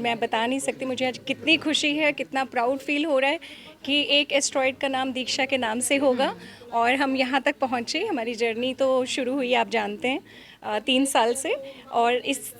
मैं बता नहीं सकती मुझे आज कितनी खुशी है, कितना प्राउड फील हो रहा है कि एक एस्ट्रॉयड का नाम दीक्षा के नाम से होगा और हम यहाँ तक पहुँचे। हमारी जर्नी तो शुरू हुई, आप जानते हैं, 3 साल से, और इस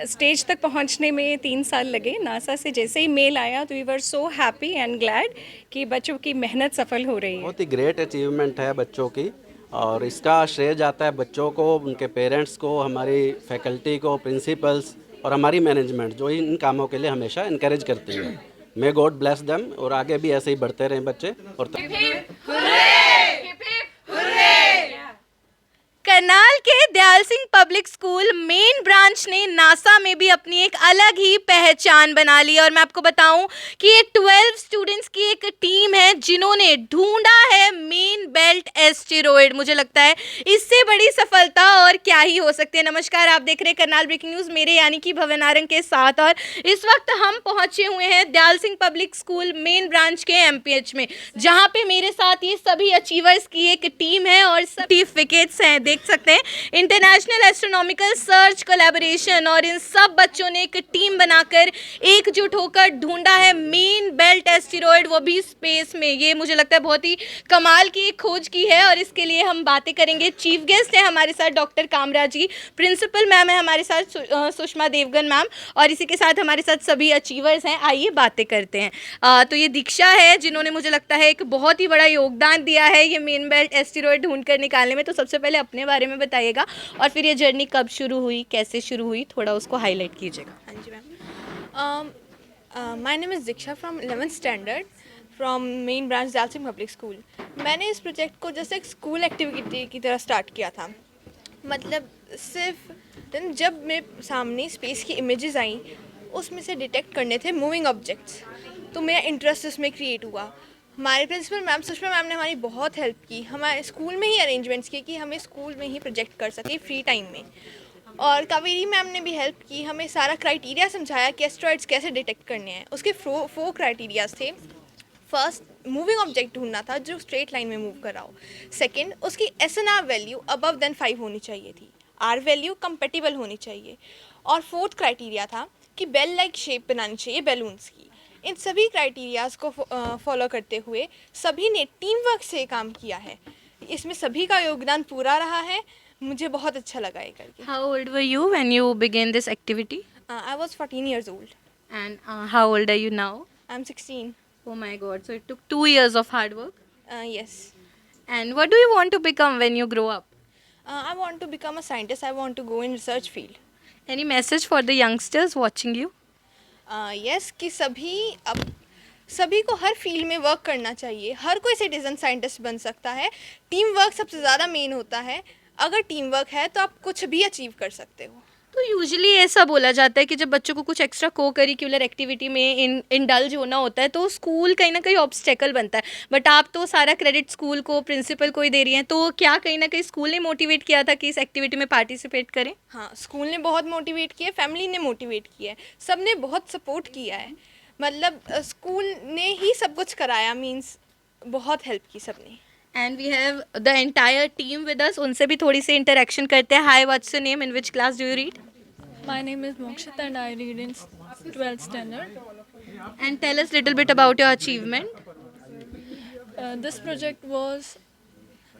स्टेज तक पहुँचने में 3 साल लगे। नासा से जैसे ही मेल आया तो we were so happy and glad कि बच्चों की मेहनत सफल हो रही है। बहुत ही ग्रेट अचीवमेंट है बच्चों की, और इसका श्रेय जाता है बच्चों को, उनके पेरेंट्स को, हमारी फैकल्टी को, प्रिंसिपल्स और हमारी मैनेजमेंट जो इन कामों के लिए हमेशा इनकरेज करती है। मे गॉड ब्लेस देम, और आगे भी ऐसे ही बढ़ते रहें बच्चे। और करनाल के Dayal Singh public school main branch ने नासा में भी अपनी एक अलग ही पहचान बना ली। और मैं आपको बताऊं कि ये 12 स्टूडेंट्स की एक टीम है जिन्होंने ढूंढा है मेन बेल्ट एस्टेरॉयड। मुझे लगता है इससे बड़ी सफलता और क्या ही हो सकती है। नमस्कार, आप देख रहे हैं करनाल ब्रेकिंग न्यूज़, मेरे यानी कि भवन नारंग के साथ। और इस वक्त हम पहुंचे हुए हैं Dayal Singh public school main branch के एमपीएच में, जहां पे मेरे साथ ये सभी अचीवर्स की एक टीम है और सर्टिफिकेट्स हैं, देख सकते हैं, इंटरनेशनल एस्ट्रोनॉमिकल सर्च कोलैबोरेशन। और इन सब बच्चों ने एक टीम बनाकर एकजुट होकर ढूंढा है मेन बेल्ट एस्टेरॉयड, वो भी स्पेस में। ये मुझे लगता है बहुत ही कमाल की एक खोज की है और इसके लिए हम बातें करेंगे। चीफ गेस्ट है हमारे साथ डॉक्टर कामरा जी, प्रिंसिपल मैम है हमारे साथ सुषमा देवगन मैम, और इसी के साथ हमारे साथ सभी अचीवर्स हैं। आइए बातें करते हैं। तो ये दीक्षा है जिन्होंने मुझे लगता है एक बहुत ही बड़ा योगदान दिया है ये मेन बेल्ट एस्टेरॉयड ढूंढ कर निकालने में। तो सबसे पहले अपने बारे में बताइएगा और फिर ये जर्नी कब शुरू हुई, कैसे शुरू हुई, थोड़ा उसको हाईलाइट कीजिएगा। हाँ जी ma'am. My name is Diksha from 11th standard from main branch Dayal Singh public school. मैंने इस प्रोजेक्ट को जैसे एक स्कूल एक्टिविटी की तरह स्टार्ट किया था। मतलब सिर्फ देन जब मेरे सामने स्पेस की इमेजेस आई, उसमें से डिटेक्ट करने थे मूविंग ऑब्जेक्ट्स, तो मेरा इंटरेस्ट इसमें क्रिएट हुआ। हमारे प्रिंसिपल मैम सुषमा मैम ने हमारी बहुत हेल्प की, हमारे स्कूल में ही अरेंजमेंट्स किए कि हमें स्कूल में ही प्रोजेक्ट कर सके फ्री टाइम में। और कावेरी मैम ने भी हेल्प की, हमें सारा क्राइटेरिया समझाया कि एस्ट्रॉइड्स कैसे डिटेक्ट करने हैं। उसके 4 क्राइटेरियाज थे। फर्स्ट, मूविंग ऑब्जेक्ट ढूंढना था जो स्ट्रेट लाइन में मूव कर रहा हो। सेकेंड, उसकी SNR वैल्यू अबव देन 5 होनी चाहिए थी। R वैल्यू कंपेटिबल होनी चाहिए। और फोर्थ क्राइटेरिया था कि बेल लाइक शेप बनानी चाहिए बैलून्स की। इन सभी क्राइटेरियाज को फॉलो करते हुए सभी ने टीम वर्क से काम किया है। इसमें सभी का योगदान पूरा रहा है। मुझे बहुत अच्छा लगा ये करके। How old were you when you began this activity? I was 14 years old. And how old are you now? I'm 16. Oh my God, so it took 2 years of hard work. Yes. And what do you want to become when you grow up? I want to become a scientist. I want to go in research field. Any message for the youngsters watching you? Yes, कि सभी को हर field में work करना चाहिए। हर कोई citizen scientist बन सकता है। टीम वर्क सबसे ज़्यादा मेन होता है। अगर टीम वर्क है तो आप कुछ भी अचीव कर सकते हो। तो यूजुअली ऐसा बोला जाता है कि जब बच्चों को कुछ एक्स्ट्रा को करिकुलर एक्टिविटी में इंडल्ज होना होता है तो स्कूल कहीं ना कहीं ऑब्स्टेकल बनता है, बट आप तो सारा क्रेडिट स्कूल को, प्रिंसिपल को ही दे रही हैं। तो क्या कहीं ना कहीं स्कूल ने मोटिवेट किया था कि इस एक्टिविटी में पार्टिसिपेट करें? हाँ, स्कूल ने बहुत मोटिवेट किया, फैमिली ने मोटिवेट किया है, सब ने बहुत सपोर्ट किया है। मतलब स्कूल ने ही सब कुछ कराया, मीन्स बहुत हेल्प की सबने। And we have the entire team with us, उनसे भी थोड़ी सी इंटरेक्शन करते हैं। Hi, what's your name, in which class do you read? My name is Mokshita and I read in 12th standard. And tell us little bit about your achievement. This project was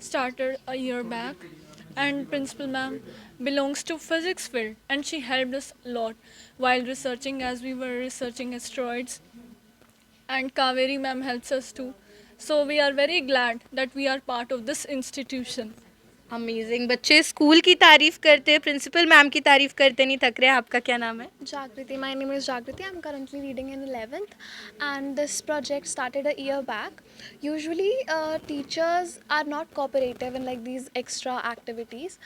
started a year back and principal ma'am belongs to physics field and she helped us a lot while researching as we were researching asteroids, and Kaveri ma'am helps us too. So we are very glad that we are part of this institution. Amazing, बच्चे school की तारीफ करते हैं, principal ma'am की तारीफ करते नहीं थक रहे। आपका क्या नाम है? Jagriti. My name is Jagriti. I'm currently reading in 11th, and this project started a year back. Usually, teachers are not cooperative in like these extra activities,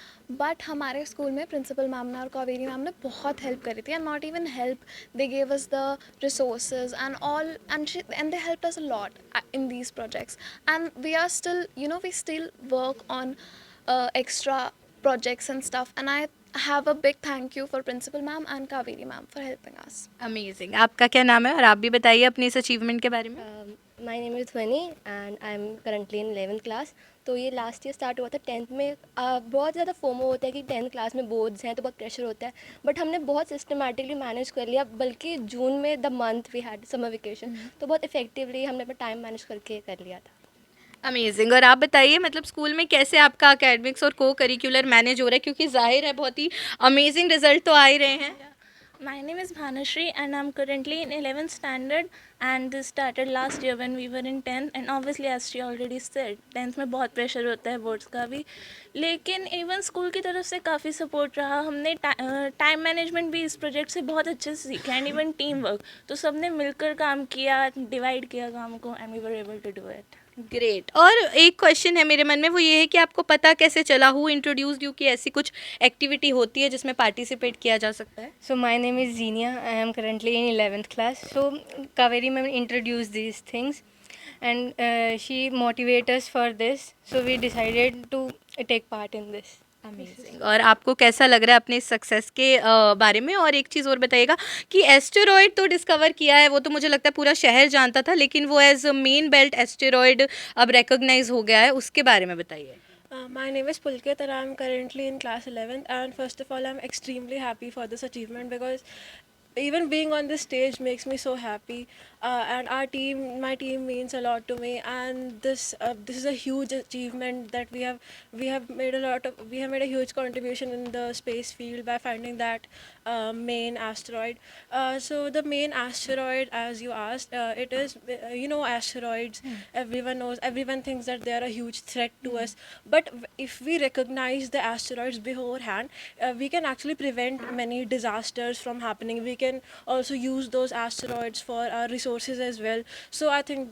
but हमारे स्कूल में प्रिंसिपल मैम ने और Kaveri ma'am ने बहुत help करी थी, and not even help, they gave us the resources and all, and they helped us a lot in these projects, and we are still, we still work on extra projects and stuff, and I have a big thank you for principal ma'am and Kaveri ma'am for helping us. Amazing, आपका क्या नाम है और आप भी बताइए अपने इस अचीवमेंट के बारे में। माय नेम इज़ ध्वनि and I am currently in 11th class. तो ये लास्ट ईयर स्टार्ट हुआ था। 10th में बहुत ज़्यादा फोमो होता है कि 10th क्लास में बोर्ड्स हैं तो बहुत प्रेशर होता है, बट हमने बहुत सिस्टमेटिकली मैनेज कर लिया। बल्कि जून में the month we had summer vacation, तो बहुत इफेक्टिवली हमने अपना टाइम मैनेज करके कर लिया था। अमेजिंग। और आप बताइए मतलब स्कूल में कैसे आपका एकेडमिक्स और को करिकुलर मैनेज हो रहा है, क्योंकि जाहिर है बहुत ही अमेजिंग रिजल्ट तो आ ही रहे हैं। My name is Bhanashri and I'm currently in 11th standard, and this started last year when we were in 10th, and obviously as she already said 10th में बहुत प्रेशर होता है बोर्ड्स का भी, लेकिन इवन स्कूल की तरफ से काफ़ी सपोर्ट रहा। हमने टाइम मैनेजमेंट भी इस प्रोजेक्ट से बहुत अच्छे से सीखा एंड इवन टीम वर्क, तो सबने मिलकर काम किया, डिवाइड किया काम को and we were able to do it. Great. और एक क्वेश्चन है मेरे मन में, वो ये है कि आपको पता कैसे चला, हु इंट्रोड्यूस्ड यू कि ऐसी कुछ एक्टिविटी होती है जिसमें पार्टिसिपेट किया जा सकता है? So my name is Zenia. I am currently in 11th class. So Kaveri ma'am introduced these things, and she motivated us for this. So we decided to take part in this. Amazing. और आपको कैसा लग रहा है अपने success के बारे में? और एक चीज़ और बताइएगा कि एस्टेरॉयड तो डिस्कवर किया है, वो तो मुझे लगता है पूरा शहर जानता था, लेकिन वो एज मेन बेल्ट एस्टेरॉयड अब रिकॉग्नाइज हो गया है, उसके बारे में बताइए। My name is Pulkit and I'm currently in class 11th, and first of all I'm extremely happy for this achievement because even being on this stage makes me so happy, and my team means a lot to me, and this is a huge achievement that we have made a huge contribution in the space field by finding that main asteroid. So the main asteroid, as you asked, it is asteroids, everyone thinks that they are a huge threat to us, but if we recognize the asteroids beforehand, we can actually prevent many disasters from happening. We can also use those asteroids for our resources as well. So I think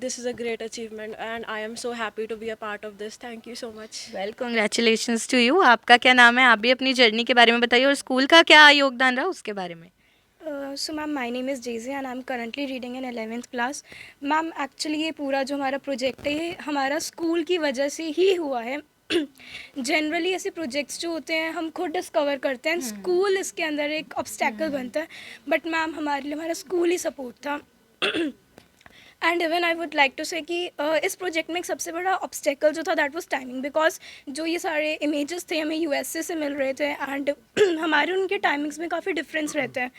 this is a great achievement and I am so happy to be a part of this. Thank you so much. Well congratulations to you. आपका क्या नाम है? आप भी अपनी journey के बारे में बताइए और स्कूल का क्या योगदान रहा उसके बारे में। So ma'am, my name is Jayzee and I'm currently reading in 11th class. Ma'am actually ये पूरा जो हमारा प्रोजेक्ट है ये हमारा स्कूल की वजह से ही हुआ है। जनरली ऐसे प्रोजेक्ट्स जो होते हैं हम खुद डिस्कवर करते हैं, स्कूल इसके अंदर एक ऑब्स्टेकल बनता है, बट मैम हमारे लिए हमारा स्कूल ही सपोर्ट था। And even I would like to say कि इस प्रोजेक्ट में एक सबसे बड़ा ऑब्स्टेकल जो था दैट वाज टाइमिंग, बिकॉज जो ये सारे इमेजेस थे हमें यूएसए से मिल रहे थे एंड हमारे उनके टाइमिंग्स में काफ़ी डिफरेंस रहते हैं।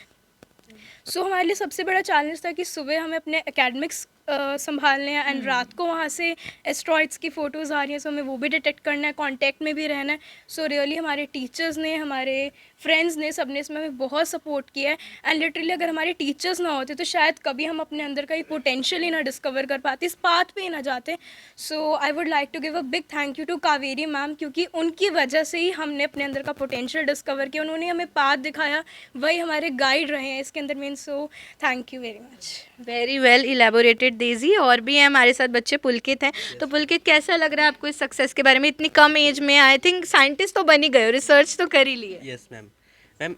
सो हमारे लिए सबसे बड़ा चैलेंज था कि सुबह हमें अपने एकेडमिक्स संभालने हैं एंड रात को वहाँ से एस्ट्रॉइड्स की फ़ोटोज़ आ रही हैं, सो हमें वो भी डिटेक्ट करना है, कांटेक्ट में भी रहना है। सो रियली हमारे टीचर्स ने, हमारे फ्रेंड्स ने, सबने इसमें हमें बहुत सपोर्ट किया है एंड लिटरली अगर हमारे टीचर्स ना होते तो शायद कभी हम अपने अंदर का ही पोटेंशियल ही ना डिस्कवर कर पाते, इस पाथ पे ही ना जाते। So I would like to give a big thank you to Kaveri ma'am, क्योंकि उनकी वजह से ही हमने अपने अंदर का पोटेंशियल डिस्कवर किया, उन्होंने हमें पाथ दिखाया, वही हमारे गाइड रहे हैं इसके अंदर mean. So thank you very much. Very well elaborated Daisy. और भी हैं हमारे साथ बच्चे, पुलकित हैं। तो पुलकित कैसा लग रहा है आपको इस सक्सेस के बारे में? इतनी कम एज में आई थिंक साइंटिस्ट तो बन ही गए हो, रिसर्च तो कर ही ली है। Yes ma'am. मैम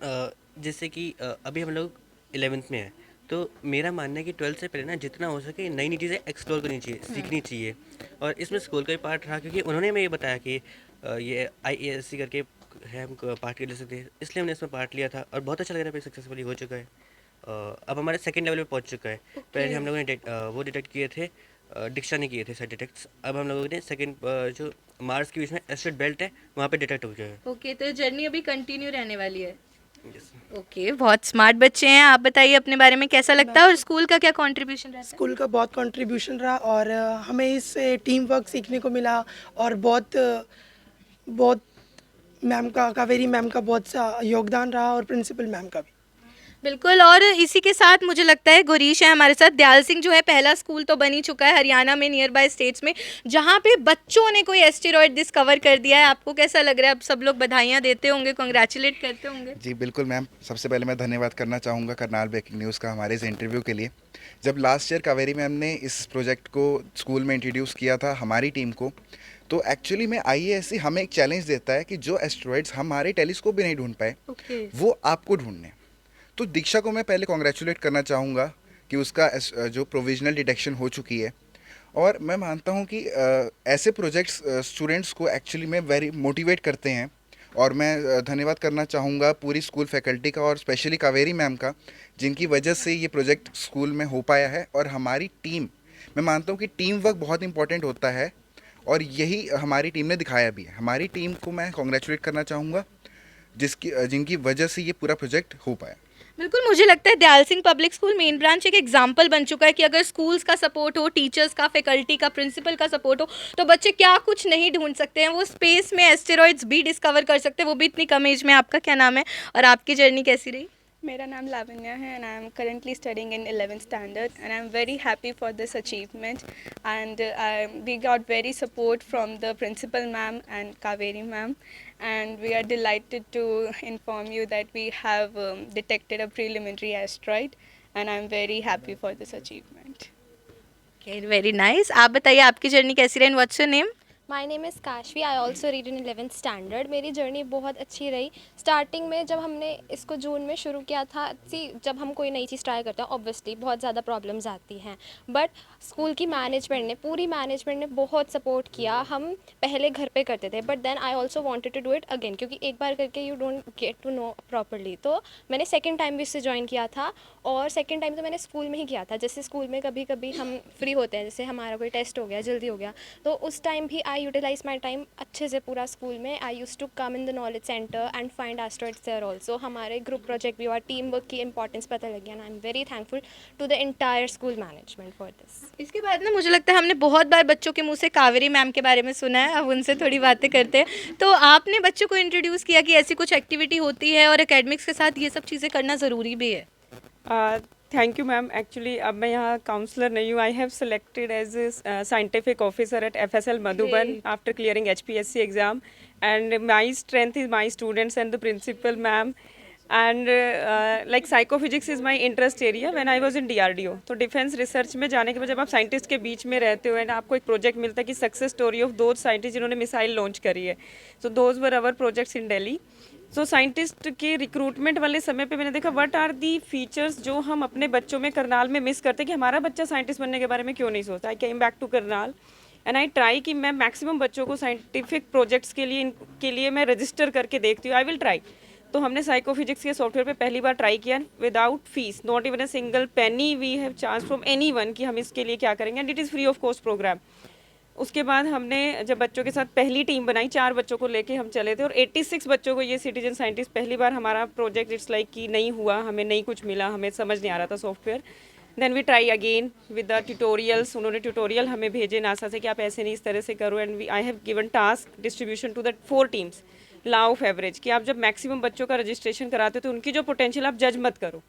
जैसे कि अभी हम लोग 11th में हैं, तो मेरा मानना है कि 12th से पहले ना जितना हो सके नई नई चीज़ें एक्सप्लोर करनी चाहिए, सीखनी चाहिए, और इसमें स्कूल का भी पार्ट रहा, क्योंकि उन्होंने हमें ये बताया कि ये IASC करके है, हम पार्ट ले सकते हैं, इसलिए हमने इसमें पार्ट लिया था और बहुत अच्छा लग रहा है, सक्सेसफुली हो चुका है। अब हमारे सेकंड लेवल पे पहुंच चुका है। पहले हम लोगों ने वो डिटेक्ट किए थे, डिक्शा ने किए थे सारे डिटेक्ट्स। अब हम लोगों ने सेकंड जो मार्स के बीच में एस्टेरॉयड बेल्ट है वहाँ पे डिटेक्ट हो गया है। ओके, तो जर्नी अभी कंटिन्यू रहने वाली है। ओके, बहुत स्मार्ट बच्चे हैं। आप बताइए अपने बारे में कैसा लगता है और स्कूल का क्या कंट्रीब्यूशन रहता है? स्कूल का बहुत कंट्रीब्यूशन रहा और हमें इससे टीम वर्क सीखने को मिला और बहुत मैम का, कावेरी मैम का बहुत सा योगदान रहा और प्रिंसिपल मैम का भी। बिल्कुल। और इसी के साथ मुझे लगता है गुरीश है हमारे साथ। दयाल सिंह जो है पहला स्कूल तो बन ही चुका है हरियाणा में, नियर बाय स्टेट्स में, जहाँ पे बच्चों ने कोई एस्टेरॉयड डिस्कवर कर दिया है। आपको कैसा लग रहा है? अब सब लोग बधाइयाँ देते होंगे, कॉन्ग्रेचुलेट करते होंगे। जी बिल्कुल मैम, सबसे पहले मैं धन्यवाद करना चाहूँगा करनाल ब्रेकिंग न्यूज़ का हमारे इस इंटरव्यू के लिए। जब लास्ट ईयर कावेरी मैम ने इस प्रोजेक्ट को स्कूल में इंट्रोड्यूस किया था हमारी टीम को, तो एक्चुअली में IASC हमें एक चैलेंज देता है कि जो एस्टेरॉयड्स हमारे टेलीस्कोप भी नहीं ढूंढ पाए, वो आपको ढूंढने। तो दीक्षा को मैं पहले कॉन्ग्रेचुलेट करना चाहूँगा कि उसका जो प्रोविजनल डिटेक्शन हो चुकी है, और मैं मानता हूँ कि ऐसे प्रोजेक्ट्स स्टूडेंट्स को एक्चुअली में वेरी मोटिवेट करते हैं। और मैं धन्यवाद करना चाहूँगा पूरी स्कूल फैकल्टी का और स्पेशली कावेरी मैम का, जिनकी वजह से ये प्रोजेक्ट स्कूल में हो पाया है और हमारी टीम मैं मानता हूँ कि टीम वर्क बहुत इंपॉर्टेंट होता है और यही हमारी टीम ने दिखाया भी है। हमारी टीम को मैं कॉन्ग्रेचुलेट करना चाहूँगा जिनकी वजह से ये पूरा प्रोजेक्ट हो पाया। बिल्कुल, मुझे लगता है Dayal Singh public school main branch एक एग्जाम्पल बन चुका है कि अगर स्कूल्स का सपोर्ट हो, टीचर्स का, फैकल्टी का, प्रिंसिपल का सपोर्ट हो, तो बच्चे क्या कुछ नहीं ढूंढ सकते हैं। वो स्पेस में एस्टेरॉइड्स भी डिस्कवर कर सकते हैं, वो भी इतनी कम एज में। आपका क्या नाम है और आपकी जर्नी कैसी रही? मेरा नाम लावण्या है and I am currently studying in 11th standard and I am very happy for this achievement and we got very support from the principal ma'am and Kaveri ma'am and we are delighted to inform you that we have detected a preliminary asteroid and I'm very happy for this achievement. Okay, very nice. आप बताइए आपकी journey कैसी रही? What's your name? My name is Kashvi, I also read in 11th standard. मेरी journey बहुत अच्छी रही। Starting में जब हमने इसको जून में शुरू किया था, जब हम कोई नई चीज़ ट्राई करते हैं ऑब्वियसली बहुत ज़्यादा प्रॉब्लम्स आती हैं, बट स्कूल की मैनेजमेंट ने, पूरी मैनेजमेंट ने बहुत सपोर्ट किया। हम पहले घर पे करते थे but then I also wanted to do it again, क्योंकि एक बार करके you don't get to know properly. तो मैंने सेकेंड टाइम भी इससे ज्वाइन किया था और सेकेंड टाइम तो मैंने स्कूल में ही किया था। जैसे स्कूल में कभी कभी हम फ्री होते हैं, जैसे हमारा कोई टेस्ट हो गया, जल्दी हो गया, तो उस टाइम भी आई यूटिलाइज माई टाइम अच्छे से पूरा स्कूल में। I use to come in the knowledge centre and find asteroids there also. हमारे ग्रुप प्रोजेक्ट भी और टीम वर्क की इंपॉर्टेंस पता लगी and I am very thankful to the entire school management for this. इसके बाद ना मुझे लगता है हमने बहुत बार बच्चों के मुंह से कावेरी मैम के बारे में सुना है, अब उनसे थोड़ी बातें करते हैं। तो आपने बच्चों को इंट्रोड्यूस किया कि ऐसी कुछ एक्टिविटी होती है और एकेडमिक्स के साथ ये सब चीज़ें करना ज़रूरी भी है। Thank you ma'am. एक्चुअली अब मैं यहाँ काउंसलर नहीं हूँ। I have selected as scientific officer at FSL Madhuban after clearing HPSC exam and my strength is my students and the principal ma'am and like psychophysics is my interest area when I was in DRDO। तो defence research में जाने के बाद जब आप scientist के बीच में रहते हो एंड आपको एक प्रोजेक्ट मिलता है कि success story of those scientist जिन्होंने मिसाइल लॉन्च करी है, so those were our projects in Delhi. So scientist के रिक्रूटमेंट वाले समय पे मैंने देखा व्हाट आर दी फीचर्स जो हम अपने बच्चों में करनाल में मिस करते हैं कि हमारा बच्चा साइंटिस्ट बनने के बारे में क्यों नहीं सोचता। I came back to Karnal and I try कि मैं मैक्सिमम बच्चों को साइंटिफिक प्रोजेक्ट्स के लिए मैं रजिस्टर करके देखती हूँ। I will try. तो हमने साइकोफिजिक्स के सॉफ्टवेयर पे पहली बार ट्राई किया without fees, not even a single penny we have charge from anyone कि हम इसके लिए क्या करेंगे and it is free of cost programme. उसके बाद हमने जब बच्चों के साथ पहली टीम बनाई, 4 बच्चों को लेके हम चले थे और 86 बच्चों को ये सिटीजन साइंटिस्ट पहली बार हमारा प्रोजेक्ट इट्स लाइक कि नहीं हुआ, हमें नहीं कुछ मिला, हमें समझ नहीं आ रहा था software. Then we try again with the tutorials. उन्होंने ट्यूटोरियल हमें भेजे नासा से कि आप ऐसे नहीं इस तरह से करो and I have given task distribution to the 4 teams law of average कि आप जब मैक्सिमम बच्चों का रजिस्ट्रेशन कराते हो तो उनकी जो पोटेंशियल आप जज मत करो।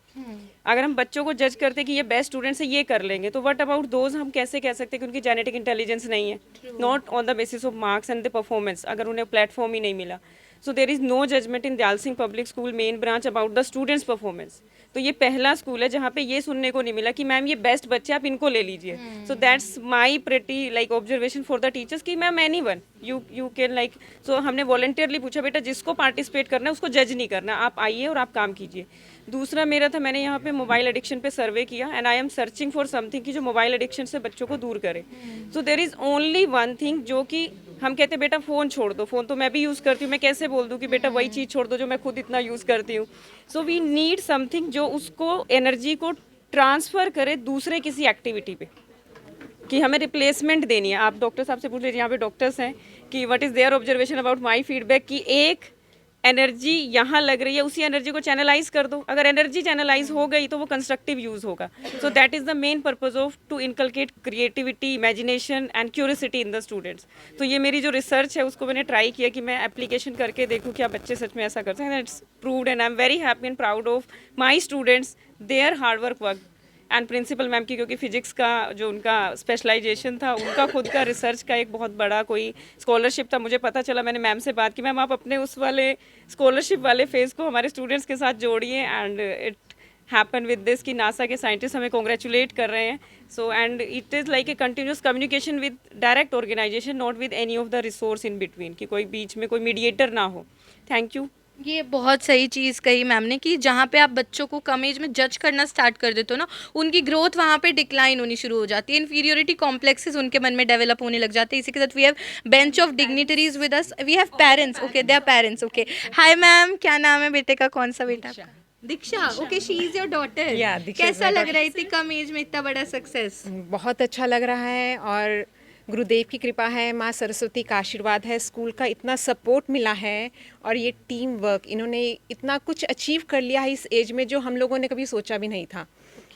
अगर हम बच्चों को जज करते कि ये बेस्ट स्टूडेंट्स है ये कर लेंगे, तो व्हाट अबाउट दोज हम कैसे कह सकते हैं कि उनकी जेनेटिक इंटेलिजेंस नहीं है, not on the basis of marks and the performance, अगर उन्हें प्लेटफॉर्म ही नहीं मिला। So there is no judgement in Dayal Singh public school main branch about the students performance. तो ये पहला स्कूल है जहाँ पे ये सुनने को नहीं मिला कि मैम ये बेस्ट बच्चे आप इनको ले लीजिए। So that's my pretty like observation for the teachers कि ma'am anyone you can like. So हमने वॉलंटियरली पूछा बेटा जिसको पार्टिसिपेट करना है उसको जज नहीं करना, आप आइए और आप काम कीजिए। दूसरा मेरा था, मैंने यहाँ पे मोबाइल एडिक्शन पे सर्वे किया and I am searching for something कि जो मोबाइल एडिक्शन से बच्चों को दूर करे। So there is only one thing जो कि हम कहते हैं बेटा फ़ोन छोड़ दो, फ़ोन तो मैं भी यूज़ करती हूँ, मैं कैसे बोल दूँ कि बेटा वही चीज़ छोड़ दो जो मैं खुद इतना यूज़ करती हूँ। सो वी नीड समथिंग जो उसको एनर्जी को ट्रांसफ़र करे दूसरे किसी एक्टिविटी पे, कि हमें रिप्लेसमेंट देनी है। आप डॉक्टर साहब से पूछ लीजिए, यहाँ पे डॉक्टर्स हैं कि what is their observation about my feedback कि एक एनर्जी यहाँ लग रही है, उसी एनर्जी को चैनलाइज कर दो। अगर एनर्जी चैनलाइज हो गई तो वो कंस्ट्रक्टिव यूज़ होगा। So that is the main purpose of to inculcate creativity, imagination and curiosity in the students. तो ये मेरी जो रिसर्च है उसको मैंने ट्राई किया कि मैं एप्लीकेशन करके देखूँ क्या बच्चे सच में ऐसा करते हैं। It's proved and I am very happy and proud of my students, their hard work and principal ma'am की, क्योंकि फिजिक्स का जो उनका स्पेशलाइजेशन था, उनका खुद का रिसर्च का एक बहुत बड़ा कोई स्कॉलरशिप था। मुझे पता चला, मैंने मैम से बात की, मैम आप अपने उस वाले स्कॉलरशिप वाले फेज़ को हमारे स्टूडेंट्स के साथ जोड़िए and it happen with this कि नासा के साइंटिस्ट हमें कॉन्ग्रेचुलेट कर रहे हैं। So and it is like a continuous communication with direct organisation, not with any of the resource in between, कि कोई बीच में कोई मीडिएटर ना हो। Thank you. ये बहुत सही चीज़ कही मैम ने कि जहाँ पे आप बच्चों को कम एज में जज करना स्टार्ट कर देते हो ना, उनकी ग्रोथ वहाँ पे डिक्लाइन होनी शुरू हो जाती है, इन्फीरियोरिटी कॉम्प्लेक्सेस उनके मन में डेवलप होने लग जाते हैं। इसी के साथ we have bench of dignitaries with us, we have parents. Okay, they are parents. Okay, hi ma'am, क्या नाम है बेटे का, कौन सा बेटा? Diksha, okay, she is your daughter. Yeah, Diksha is कैसा my लग daughter. रहा है इतनी कम एज में इतना बड़ा सक्सेस? बहुत अच्छा लग रहा है और गुरुदेव की कृपा है, माँ सरस्वती का आशीर्वाद है, स्कूल का इतना सपोर्ट मिला है और ये टीम वर्क, इन्होंने इतना कुछ अचीव कर लिया है इस एज में जो हम लोगों ने कभी सोचा भी नहीं था।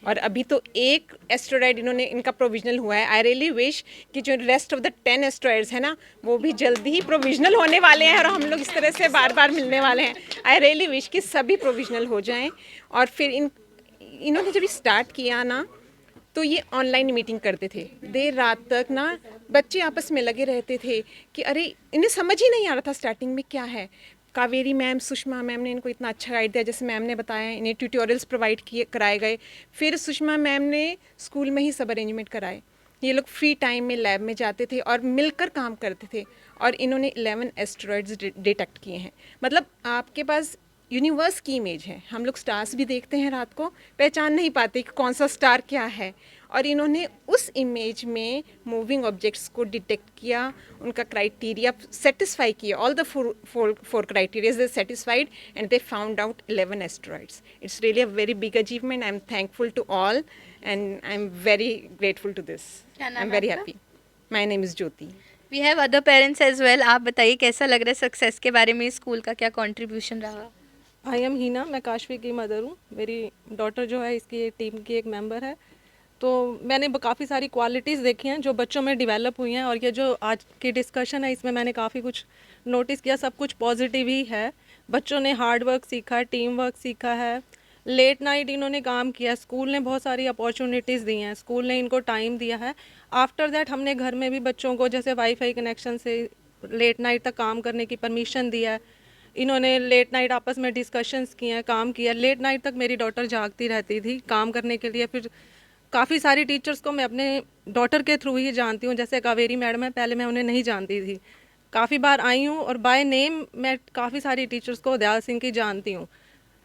और अभी तो एक एस्ट्रॉयड इन्होंने इनका प्रोविजनल हुआ है। आई रियली विश कि जो रेस्ट ऑफ द 10 एस्ट्रॉयड्स है ना वो भी जल्दी ही प्रोविजनल होने वाले हैं और हम लोग इस तरह से बार बार मिलने वाले हैं। आई रियली विश कि सभी प्रोविजनल हो जाएं। और फिर इन्होंने जब स्टार्ट किया ना तो ये ऑनलाइन मीटिंग करते थे, देर रात तक ना बच्चे आपस में लगे रहते थे कि अरे इन्हें समझ ही नहीं आ रहा था स्टार्टिंग में क्या है। कावेरी मैम, सुषमा मैम ने इनको इतना अच्छा गाइड दिया, जैसे मैम ने बताया, इन्हें ट्यूटोरियल्स प्रोवाइड किए कराए गए। फिर सुषमा मैम ने स्कूल में ही सब अरेंजमेंट कराए। ये लोग फ्री टाइम में लैब में जाते थे और मिलकर काम करते थे और इन्होंने 11 एस्ट्रॉयड्स डिटेक्ट किए हैं। मतलब आपके पास यूनिवर्स की इमेज है। हम लोग स्टार्स भी देखते हैं रात को, पहचान नहीं पाते कि कौन सा स्टार क्या है, और इन्होंने उस इमेज में मूविंग ऑब्जेक्ट्स को डिटेक्ट किया, उनका क्राइटेरिया सेटिस्फाई किया। All the four criteria they satisfied and they found out 11 asteroids. It's really a very big achievement. I am thankful to all and I am very grateful to this. I am very happy. My name is Jyoti. We have other parents as well. आप बताइए कैसा लग रहा है success के बारे में, school का क्या कंट्रीब्यूशन रहा? आई एम हीना, मैं काशवी की मदर हूँ। मेरी डॉटर जो है इसकी टीम की एक मेंबर है। तो मैंने काफ़ी सारी क्वालिटीज़ देखी हैं जो बच्चों में डेवलप हुई हैं, और ये जो आज की डिस्कशन है इसमें मैंने काफ़ी कुछ नोटिस किया। सब कुछ पॉजिटिव ही है। बच्चों ने हार्ड वर्क सीखा है, टीम वर्क सीखा है, लेट नाइट इन्होंने काम किया। स्कूल ने बहुत सारी अपॉर्चुनिटीज़ दी हैं, स्कूल ने इनको टाइम दिया है। आफ्टर दैट हमने घर में भी बच्चों को जैसे वाईफाई कनेक्शन से लेट नाइट तक काम करने की परमिशन दिया है। इन्होंने लेट नाइट आपस में डिस्कशंस किए हैं, काम किया। लेट नाइट तक मेरी डॉटर जागती रहती थी काम करने के लिए। फिर काफ़ी सारी टीचर्स को मैं अपने डॉटर के थ्रू ही जानती हूँ, जैसे कावेरी मैडम है, पहले मैं उन्हें नहीं जानती थी। काफ़ी बार आई हूँ और बाय नेम मैं काफ़ी सारी टीचर्स को दयाल सिंह की जानती हूँ।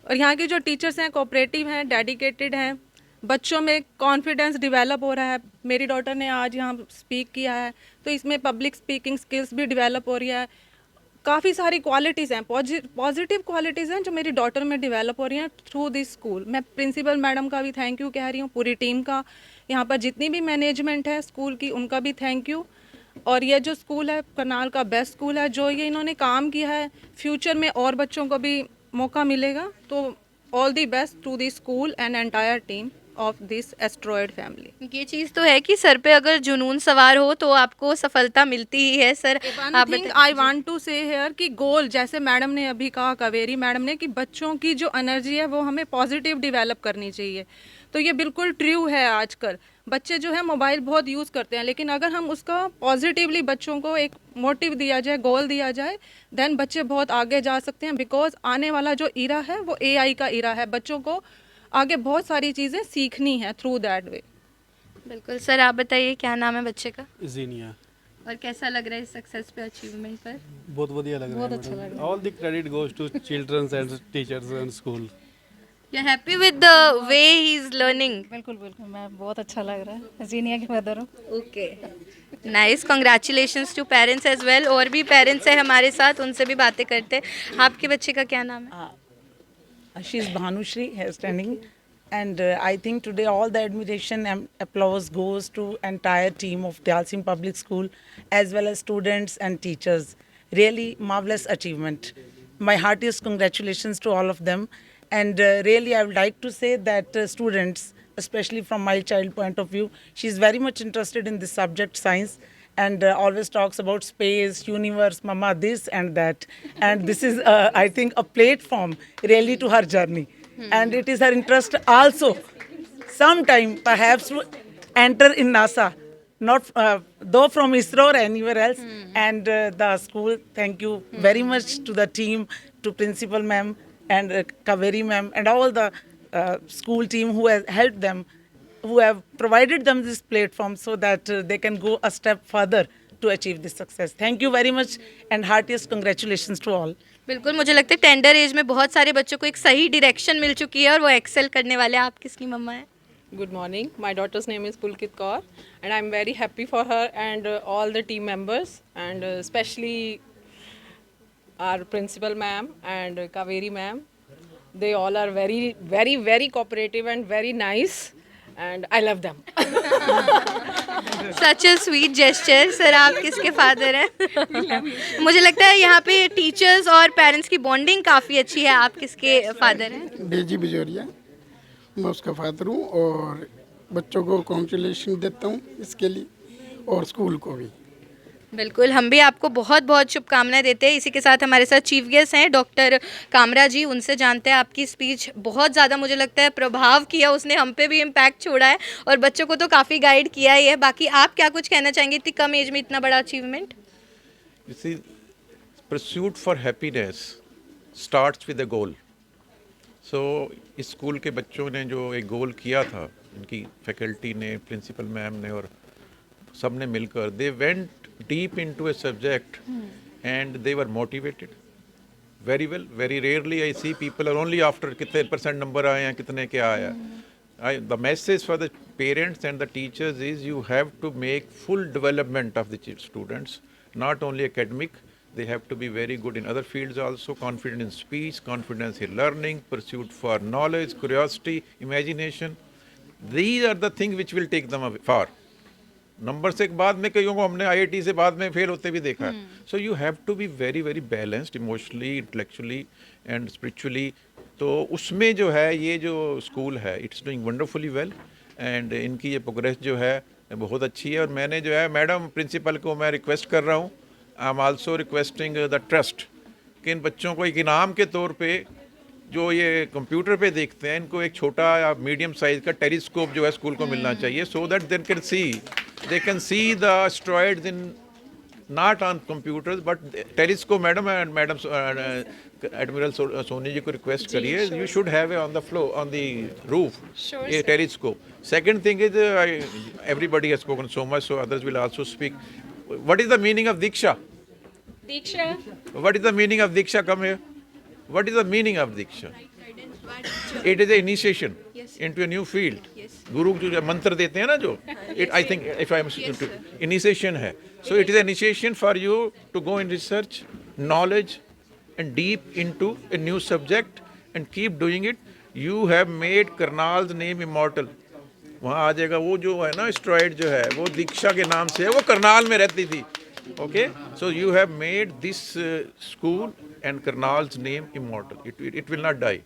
और यहाँ की जो टीचर्स हैं कोऑपरेटिव हैं, डेडिकेटेड हैं, बच्चों में कॉन्फिडेंस डेवलप हो रहा है। मेरी डॉटर ने आज यहाँ स्पीक किया है तो इसमें पब्लिक स्पीकिंग स्किल्स भी डेवलप हो रही है। काफ़ी सारी क्वालिटीज़ हैं, पॉजिटिव क्वालिटीज़ हैं जो मेरी डॉटर में डेवलप हो रही हैं थ्रू दिस स्कूल। मैं प्रिंसिपल मैडम का भी थैंक यू कह रही हूँ, पूरी टीम का, यहाँ पर जितनी भी मैनेजमेंट है स्कूल की उनका भी थैंक यू। और ये जो स्कूल है करनाल का बेस्ट स्कूल है, जो ये इन्होंने काम किया है, फ्यूचर में और बच्चों को भी मौका मिलेगा। तो all the best to the school and entire team of this asteroid family. ये चीज़ तो है कि सर पे अगर जुनून सवार हो तो आपको सफलता मिलती ही है। सर आप आई वांट टू से हेयर कि गोल, जैसे मैडम ने अभी कहा, कावेरी मैडम ने, कि बच्चों की जो एनर्जी है वो हमें पॉजिटिव डेवलप करनी चाहिए। तो ये बिल्कुल ट्रू है। आजकल बच्चे जो है मोबाइल बहुत यूज़ करते हैं, लेकिन अगर हम उसका पॉजिटिवली बच्चों को एक मोटिव दिया जाए, गोल दिया जाए, देन बच्चे बहुत आगे जा सकते हैं। बिकॉज आने वाला जो इरा है वो AI का इरा है। बच्चों को आगे बहुत सारी चीज़ें सीखनी है थ्रू दैट वे। बिल्कुल। सर आप बताइए क्या नाम है बच्चे का? जीनिया। और कैसा लग रहा है सक्सेस पे, अचीवमेंट पर? बहुत बढ़िया लग रहा है। बहुत अच्छा लग रहा है। All the credit goes to childrens and teachers and school. You are happy with the way he is learning? बिल्कुल बिल्कुल, मैं बहुत अच्छा लग रहा है। जीनिया की मदर हूँ। Okay, nice, congratulations to parents as well. और भी पेरेंट्स हैं हमारे साथ, उनसे भी बातें करते हैं। आपके बच्चे का क्या नाम है? She is Bhanushri, here standing, and I think today all the admiration and applause goes to entire team of Dayal Singh Public School as well as students and teachers. Really marvelous achievement. My heartiest congratulations to all of them, and really I would like to say that students, especially from my child point of view, she is very much interested in this subject, science, and always talks about space, universe, mama, this and that. And this is, I think, a platform really to her journey. And it is her interest also, sometime perhaps, to enter in NASA, not though from ISRO or anywhere else. And the school, thank you very much to the team, to Principal Ma'am and Kaveri Ma'am and all the school team who has helped them, who have provided them this platform so that they can go a step further to achieve this success. Thank you very much and heartiest congratulations to all. बिल्कुल, मुझे लगता है tender as में बहुत सारे बच्चों को एक सही डायरेक्शन मिल चुकी है और वो एक्सेल करने वाले हैं। आप किसकी मम्मा हैं? Good morning. My daughter's name is Pulkit Kaur, and I'm very happy for her and all the team members, and especially our principal ma'am and Kaveri ma'am. They all are very, very, very cooperative and very nice, and I love them. Such a sweet gesture. Sir आप किसके father हैं? मुझे लगता है यहाँ पे teachers और parents की बॉन्डिंग काफ़ी अच्छी है। आप किसके फादर हैं? डेजी बिजोरिया, मैं उसका फादर हूँ और बच्चों को कॉन्ग्रेचुलेशन देता हूँ इसके लिए और स्कूल को भी। बिल्कुल, हम भी आपको बहुत बहुत शुभकामनाएं देते हैं। इसी के साथ हमारे साथ चीफ गेस्ट हैं डॉक्टर कामरा जी, उनसे जानते हैं। आपकी स्पीच बहुत ज़्यादा मुझे लगता है प्रभाव किया, उसने हम पे भी इम्पैक्ट छोड़ा है और बच्चों को तो काफ़ी गाइड किया ही है। बाकी आप क्या कुछ कहना चाहेंगे इतनी कम एज में इतना बड़ा achievement? You see, pursuit for happiness starts with a goal. So, इस स्कूल के बच्चों ने जो एक गोल किया था, इनकी फैकल्टी ने, प्रिंसिपल मैम ने और सब ने मिलकर, they went deep into a subject and they were motivated very well. Very rarely I see people are only after कितने % नंबर आए हैं, कितने क्या आया। The message for the parents and the teachers is you have to make full development of the students, not only academic. They have to be very good in other fields also, confident in speech, confidence in learning, pursuit for knowledge, curiosity, imagination. These are the things which will take them far. Number से बाद में कईयों को हमने IIT से बाद में fail होते भी देखा है। So you have to be very very balanced emotionally, intellectually and spiritually. तो उसमें जो है ये जो स्कूल है it's doing wonderfully well and इनकी ये प्रोग्रेस जो है बहुत अच्छी है। और मैंने जो है मैडम प्रिंसिपल को मैं रिक्वेस्ट कर रहा हूँ, I am also requesting the trust कि इन बच्चों को एक इनाम के तौर पे जो ये कंप्यूटर पे देखते हैं, इनको एक छोटा या मीडियम साइज का टेलीस्कोप जो है स्कूल को मिलना चाहिए, so that they can see the asteroids in not on computers but telescope. Madam and Madam Admiral Soni ji ko request kariye, you should have it on the floor, on the roof, Sure, a sir. telescope. Second thing is everybody has spoken so much, so others will also speak. What is the meaning of Diksha? Diksha. What is the meaning of Diksha? Come here. What is the meaning of Diksha? It is an initiation into a new field. गुरु जो मंत्र देते हैं ना जो, it I think if I am initiation है. So it is an initiation for you to go in research, knowledge and deep into a new subject and keep doing it. You have made Karnal's name immortal. वहाँ आ जाएगा वो जो है ना asteroid जो है वो दीक्षा के नाम से है, वो करनाल में रहती थी। Okay, so you have made this school and Karnal's name immortal. It will not die.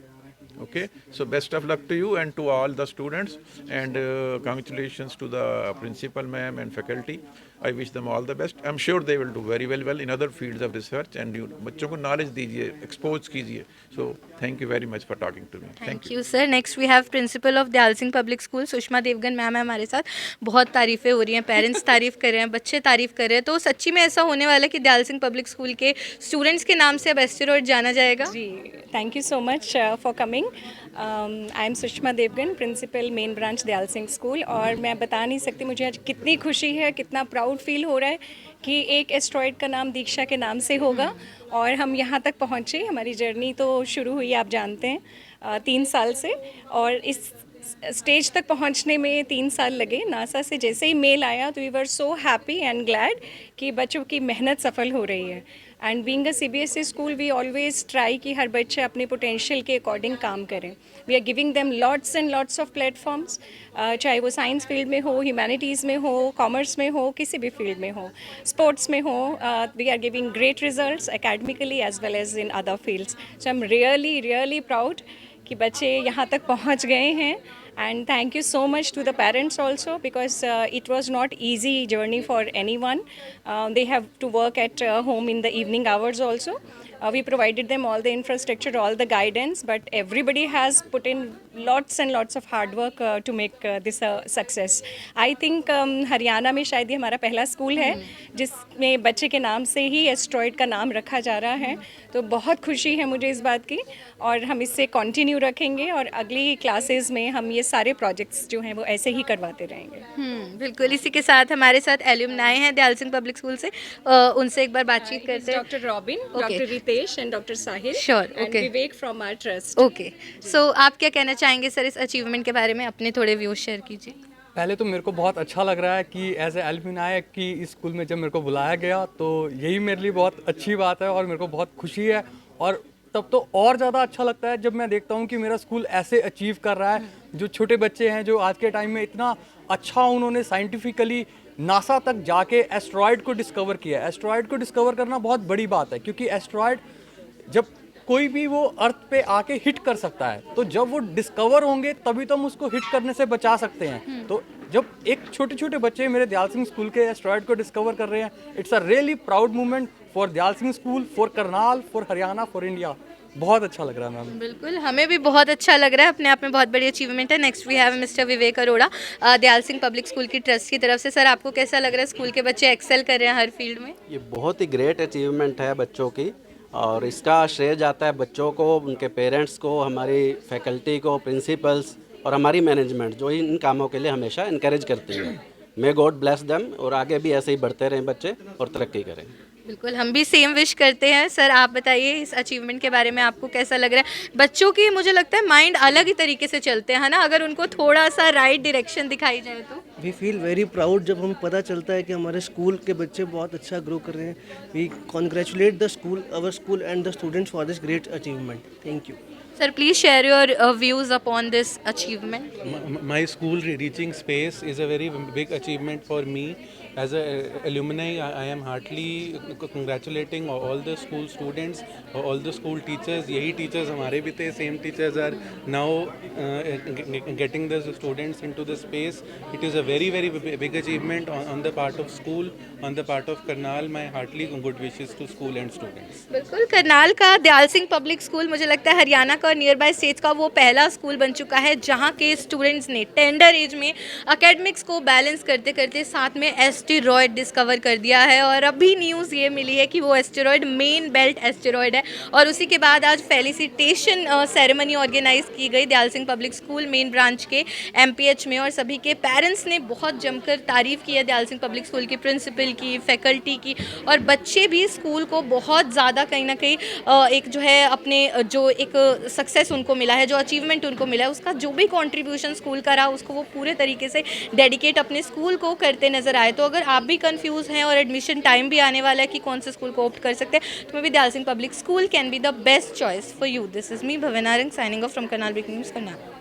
Okay, so best of luck to you and to all the students and congratulations to the principal ma'am and faculty. I wish them all the best. I'm sure they will do very well in other fields of research and you बच्चों को knowledge दीजिए, expose कीजिए. So thank you very much for talking to me. Thank you sir. Next we have principal of Dayal Singh public school Sushma Devgan ma'am है हमारे साथ। बहुत तारीफ़ें हो रही हैं, पेरेंट्स तारीफ़ कर रहे हैं, बच्चे तारीफ़ कर रहे हैं, तो सच्ची में ऐसा होने वाला है कि दयाल सिंह पब्लिक स्कूल के स्टूडेंट्स के नाम से अब एस्टेरॉयड जाना जाएगा? जी, thank you so much for coming. I am Sushma Devgan, principal main branch Dayal Singh school. और मैं बता नहीं सकती मुझे आज कितनी खुशी है, कितना प्राउड फील हो रहा है कि एक एस्ट्रॉयड का नाम दीक्षा के नाम से होगा और हम यहाँ तक पहुँचे। हमारी जर्नी तो शुरू हुई आप जानते हैं 3 साल से, और इस स्टेज तक पहुंचने में 3 साल लगे। नासा से जैसे ही मेल आया तो we were so happy and glad कि बच्चों की मेहनत सफल हो रही है। And being a CBSE school we always try कि हर बच्चे अपने पोटेंशियल के अकॉर्डिंग काम करें। We are giving them lots and lots of platforms, चाहे वो साइंस फील्ड में हो, ह्यूमैनिटीज़ में हो, कॉमर्स में हो, किसी भी फील्ड में हो, स्पोर्ट्स में हो। We are giving great results academically as well as in other fields. So I am really proud कि बच्चे यहाँ तक पहुँच गए हैं। And thank you so much to the parents also, because it was not easy journey for anyone. They have to work at home in the evening hours also. We provided them all the infrastructure, all the guidance, but everybody has put in lots and lots of hard work to make this a success. I think Haryana में शायद ये हमारा पहला school है जिसमें बच्चे के नाम से ही एस्ट्रॉयड का नाम रखा जा रहा है। तो बहुत खुशी है मुझे इस बात की, और हम इससे कंटिन्यू रखेंगे और अगली क्लासेस में हम ये सारे प्रोजेक्ट्स जो हैं वो ऐसे ही करवाते रहेंगे। बिल्कुल। इसी के साथ हमारे साथ एल्यूमनाई हैं दयाल सिंह पब्लिक स्कूल से, उनसे एक बार बातचीत करते हैं। Doctor Robin, doctor Ritesh and doctor Sahil, Sure, and okay. Vivek from our trust. Okay, so आप क्या कहना चाहेंगे सर इस अचीवमेंट के बारे में? अपने थोड़े व्यूज शेयर कीजिए। पहले तो मेरे को बहुत अच्छा लग रहा है कि एज ए एल्यूमनाई कि इस स्कूल में जब मेरे को बुलाया गया तो यही मेरे लिए बहुत अच्छी बात है और मेरे को बहुत खुशी है। और तब तो और ज़्यादा अच्छा लगता है जब मैं देखता हूँ कि मेरा स्कूल ऐसे अचीव कर रहा है। जो छोटे बच्चे हैं जो आज के टाइम में इतना अच्छा उन्होंने साइंटिफिकली नासा तक जाके एस्ट्रॉयड को डिस्कवर किया। एस्ट्रॉयड को डिस्कवर करना बहुत बड़ी बात है, क्योंकि एस्ट्रॉयड जब कोई भी वो अर्थ पे आके हिट कर सकता है, तो जब वो डिस्कवर होंगे तभी तो हम उसको हिट करने से बचा सकते हैं। तो जब एक छोटे छोटे बच्चे मेरे दयाल सिंह स्कूल के एस्ट्रॉयड को डिस्कवर कर रहे हैं, it's a really proud moment for Dayal Singh school, for Karnal, for Haryana, for India. बहुत अच्छा लग रहा है मैम। बिल्कुल, हमें भी बहुत अच्छा लग रहा है, अपने आप में बहुत बड़ी अचीवमेंट है। Next we have mister Vivek Arora, Dayal Singh public school की ट्रस्ट की तरफ से। सर, आपको कैसा लग रहा है, स्कूल के बच्चे एक्सेल कर रहे हैं हर फील्ड में? ये बहुत ही ग्रेट अचीवमेंट है बच्चों की, और इसका श्रेय जाता है बच्चों को, उनके पेरेंट्स को, हमारी फैकल्टी को, प्रिंसिपल्स और हमारी मैनेजमेंट जो इन कामों के लिए हमेशा इनकरेज करती है। मे गॉड ब्लेस देम, और आगे भी ऐसे ही बढ़ते रहें बच्चे और तरक्की करें। बिल्कुल, हम भी सेम विश करते हैं। सर, आप बताइए इस अचीवमेंट के बारे में, आपको कैसा लग रहा है? बच्चों की मुझे लगता है माइंड अलग ही तरीके से चलते हैं, है ना, अगर उनको थोड़ा सा राइट डायरेक्शन दिखाई जाए तो। वी फील वेरी प्राउड जब हमें पता चलता है कि हमारे स्कूल के बच्चे बहुत अच्छा ग्रो कर रहे हैं। We congratulate the school, our school and the students for this great achievement. Thank you. Sir, please share your views upon this achievement. My school reaching space is a very big achievement for me. As a alumni, I am heartily congratulating all the school students, all the school teachers. यही teachers हमारे भी थे, same teachers are now getting the students into the space. It is a very big achievement on the part of school, on the part of Karnal. My heartily good wishes to school and students. बिल्कुल, करनाल का Dayal Singh public school मुझे लगता है हरियाणा का और near by states का वो पहला स्कूल बन चुका है जहाँ के स्टूडेंट्स ने टेंडर एज में एकेडमिक्स को बैलेंस करते करते साथ में एस्टेरॉयड डिस्कवर कर दिया है। और अभी न्यूज़ ये मिली है कि वो एस्टेरॉयड मेन बेल्ट एस्टेरॉयड है, और उसी के बाद आज फेलिसिटेशन सेरेमनी ऑर्गेनाइज की गई Dayal Singh public school main branch के MPH में, और सभी के पेरेंट्स ने बहुत जमकर तारीफ़ की है दयाल सिंह पब्लिक स्कूल की, प्रिंसिपल की, फैकल्टी की, और बच्चे भी स्कूल को बहुत ज़्यादा कहीं ना कहीं एक जो है अपने जो एक सक्सेस उनको मिला है, जो अचीवमेंट उनको मिला है, उसका जो भी कंट्रीब्यूशन स्कूल का रहा उसको वो पूरे तरीके से डेडिकेट अपने स्कूल को करते नजर आए। तो अगर आप भी कंफ्यूज हैं और एडमिशन टाइम भी आने वाला है कि कौन से स्कूल को ऑप्ट कर सकते हैं, तो maybe Dayal Singh public school can be the best choice for you. This is me Bhavenarang signing off from Karnal breaking news Karnal.